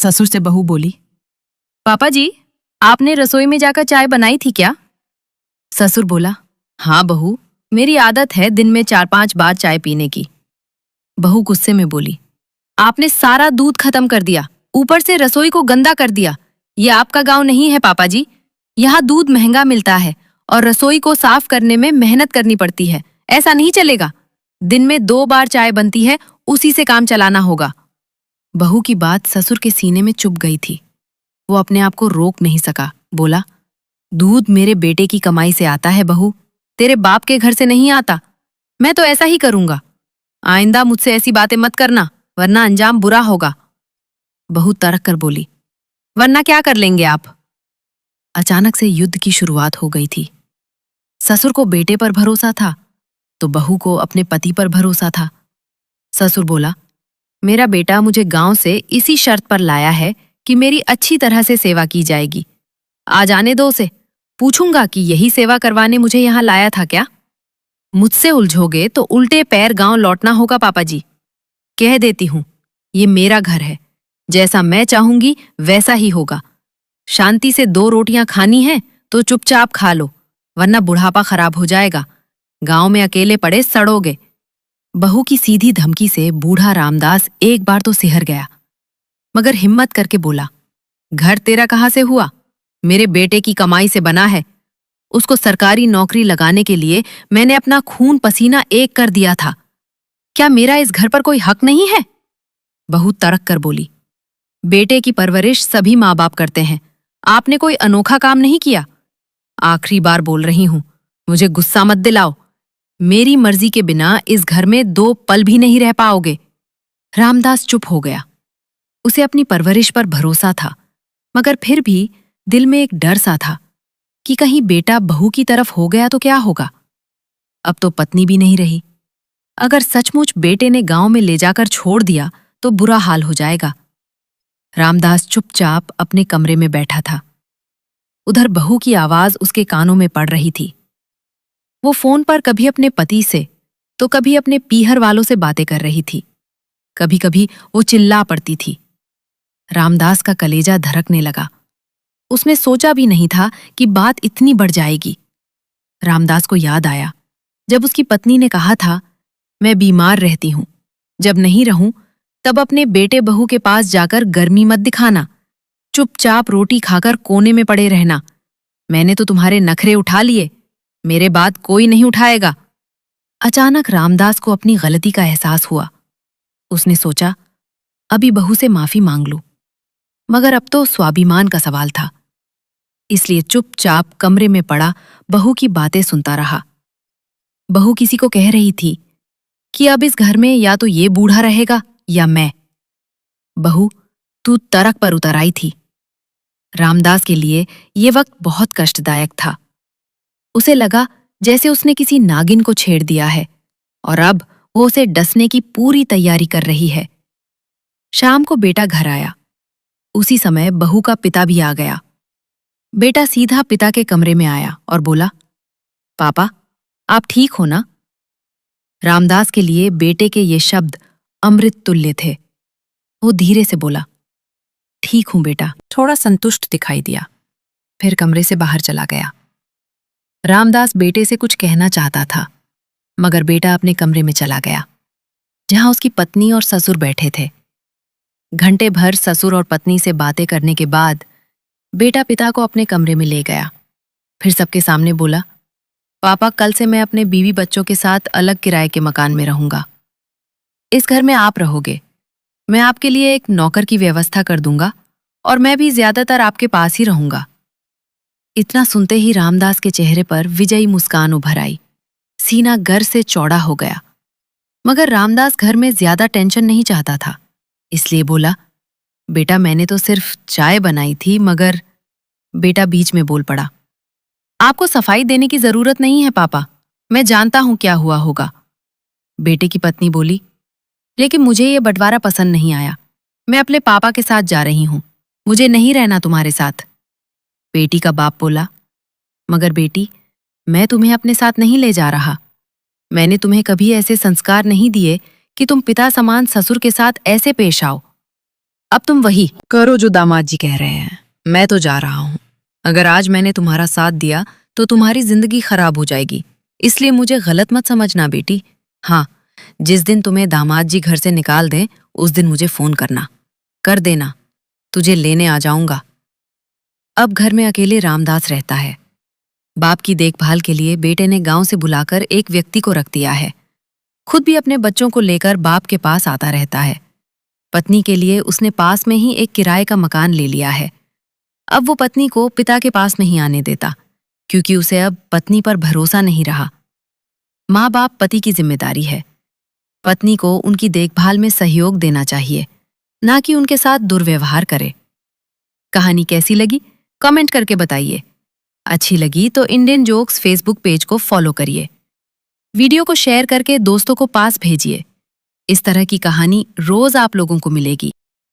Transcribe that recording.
ससुर से बहू बोली। पापा जी, आपने रसोई में जाकर चाय बनाई थी क्या? ससुर बोला, हाँ बहू, मेरी आदत है दिन में 4-5 बार चाय पीने की। बहू गुस्से में बोली, आपने सारा दूध खत्म कर दिया, ऊपर से रसोई को गंदा कर दिया। ये आपका गांव नहीं है पापा जी। यहाँ दूध महंगा मिलता है और रसोई को साफ करने में मेहनत करनी पड़ती है। ऐसा नहीं चलेगा। दिन में 2 बार चाय बनती है, उसी से काम चलाना होगा। बहू की बात ससुर के सीने में चुभ गई थी। वो अपने आप को रोक नहीं सका। बोला, दूध मेरे बेटे की कमाई से आता है बहू, तेरे बाप के घर से नहीं आता। मैं तो ऐसा ही करूंगा। आइंदा मुझसे ऐसी बातें मत करना, वरना अंजाम बुरा होगा। बहू तड़क कर बोली, वरना क्या कर लेंगे आप? अचानक से युद्ध की शुरुआत हो गई थी। ससुर को बेटे पर भरोसा था तो बहू को अपने पति पर भरोसा था। ससुर बोला, मेरा बेटा मुझे गांव से इसी शर्त पर लाया है कि मेरी अच्छी तरह से सेवा की जाएगी। आज आने दो उसे, पूछूंगा कि यही सेवा करवाने मुझे यहाँ लाया था क्या? मुझसे उलझोगे तो उल्टे पैर गांव लौटना होगा पापा जी। कह देती हूं, ये मेरा घर है, जैसा मैं चाहूंगी वैसा ही होगा। शांति से 2 रोटियां खानी हैं तो चुपचाप खा लो, वरना बुढ़ापा खराब हो जाएगा। गांव में अकेले पड़े सड़ोगे। बहू की सीधी धमकी से बूढ़ा रामदास एक बार तो सिहर गया, मगर हिम्मत करके बोला, घर तेरा कहाँ से हुआ? मेरे बेटे की कमाई से बना है। उसको सरकारी नौकरी लगाने के लिए मैंने अपना खून पसीना एक कर दिया था। क्या मेरा इस घर पर कोई हक नहीं है? बहू तड़क कर बोली, बेटे की परवरिश सभी माँ बाप करते हैं, आपने कोई अनोखा काम नहीं किया। आखिरी बार बोल रही हूं, मुझे गुस्सा मत दिलाओ। मेरी मर्जी के बिना इस घर में 2 पल भी नहीं रह पाओगे। रामदास चुप हो गया। उसे अपनी परवरिश पर भरोसा था, मगर फिर भी दिल में एक डर सा था कि कहीं बेटा बहू की तरफ हो गया तो क्या होगा। अब तो पत्नी भी नहीं रही। अगर सचमुच बेटे ने गांव में ले जाकर छोड़ दिया तो बुरा हाल हो जाएगा। रामदास चुपचाप अपने कमरे में बैठा था। उधर बहू की आवाज उसके कानों में पड़ रही थी। वो फोन पर कभी अपने पति से तो कभी अपने पीहर वालों से बातें कर रही थी। कभी कभी वो चिल्ला पड़ती थी। रामदास का कलेजा धड़कने लगा। उसने सोचा भी नहीं था कि बात इतनी बढ़ जाएगी। रामदास को याद आया जब उसकी पत्नी ने कहा था, मैं बीमार रहती हूं, जब नहीं रहूं तब अपने बेटे बहू के पास जाकर गर्मी मत दिखाना, चुपचाप रोटी खाकर कोने में पड़े रहना। मैंने तो तुम्हारे नखरे उठा लिए, मेरे बाद कोई नहीं उठाएगा। अचानक रामदास को अपनी गलती का एहसास हुआ। उसने सोचा, अभी बहू से माफी मांग लूं, मगर अब तो स्वाभिमान का सवाल था। इसलिए चुपचाप कमरे में पड़ा बहू की बातें सुनता रहा। बहू किसी को कह रही थी कि अब इस घर में या तो ये बूढ़ा रहेगा या मैं। बहू, तू तर्क पर उतर आई थी। रामदास के लिए ये वक्त बहुत कष्टदायक था। उसे लगा जैसे उसने किसी नागिन को छेड़ दिया है और अब वो उसे डसने की पूरी तैयारी कर रही है। शाम को बेटा घर आया। उसी समय बहू का पिता भी आ गया। बेटा सीधा पिता के कमरे में आया और बोला, पापा, आप ठीक हो ना? रामदास के लिए बेटे के ये शब्द अमृत तुल्य थे। वो धीरे से बोला, ठीक हूं बेटा। थोड़ा संतुष्ट दिखाई दिया, फिर कमरे से बाहर चला गया। रामदास बेटे से कुछ कहना चाहता था, मगर बेटा अपने कमरे में चला गया, जहां उसकी पत्नी और ससुर बैठे थे। घंटे भर ससुर और पत्नी से बातें करने के बाद बेटा पिता को अपने कमरे में ले गया। फिर सबके सामने बोला, पापा, कल से मैं अपने बीवी बच्चों के साथ अलग किराए के मकान में रहूंगा। इस घर में आप रहोगे। मैं आपके लिए एक नौकर की व्यवस्था कर दूंगा और मैं भी ज्यादातर आपके पास ही रहूंगा। इतना सुनते ही रामदास के चेहरे पर विजयी मुस्कान उभर आई। सीना गर्व से चौड़ा हो गया। मगर रामदास घर में ज्यादा टेंशन नहीं चाहता था, इसलिए बोला, बेटा, मैंने तो सिर्फ चाय बनाई थी। मगर बेटा बीच में बोल पड़ा, आपको सफाई देने की जरूरत नहीं है पापा, मैं जानता हूं क्या हुआ होगा। बेटे की पत्नी बोली, लेकिन मुझे ये बंटवारा पसंद नहीं आया। मैं अपने पापा के साथ जा रही हूं, मुझे नहीं रहना तुम्हारे साथ। बेटी का बाप बोला, मगर बेटी, मैं तुम्हें अपने साथ नहीं ले जा रहा। मैंने तुम्हें कभी ऐसे संस्कार नहीं दिए कि तुम पिता समान ससुर के साथ ऐसे पेश आओ। अब तुम वही करो जो दामाद जी कह रहे हैं। मैं तो जा रहा हूँ। अगर आज मैंने तुम्हारा साथ दिया तो तुम्हारी जिंदगी खराब हो जाएगी, इसलिए मुझे गलत मत समझना बेटी। हाँ, जिस दिन तुम्हें दामाद जी घर से निकाल दें उस दिन मुझे फोन करना, कर देना, तुझे लेने आ जाऊंगा। अब घर में अकेले रामदास रहता है। बाप की देखभाल के लिए बेटे ने गांव से बुलाकर एक व्यक्ति को रख दिया है। खुद भी अपने बच्चों को लेकर बाप के पास आता रहता है। पत्नी के लिए उसने पास में ही एक किराए का मकान ले लिया है। अब वो पत्नी को पिता के पास नहीं आने देता, क्योंकि उसे अब पत्नी पर भरोसा नहीं रहा। माँ बाप पति की जिम्मेदारी है। पत्नी को उनकी देखभाल में सहयोग देना चाहिए, ना कि उनके साथ दुर्व्यवहार करे। कहानी कैसी लगी कमेंट करके बताइए। अच्छी लगी तो इंडियन जोक्स फेसबुक पेज को फॉलो करिए। वीडियो को शेयर करके दोस्तों को पास भेजिए। इस तरह की कहानी रोज आप लोगों को मिलेगी।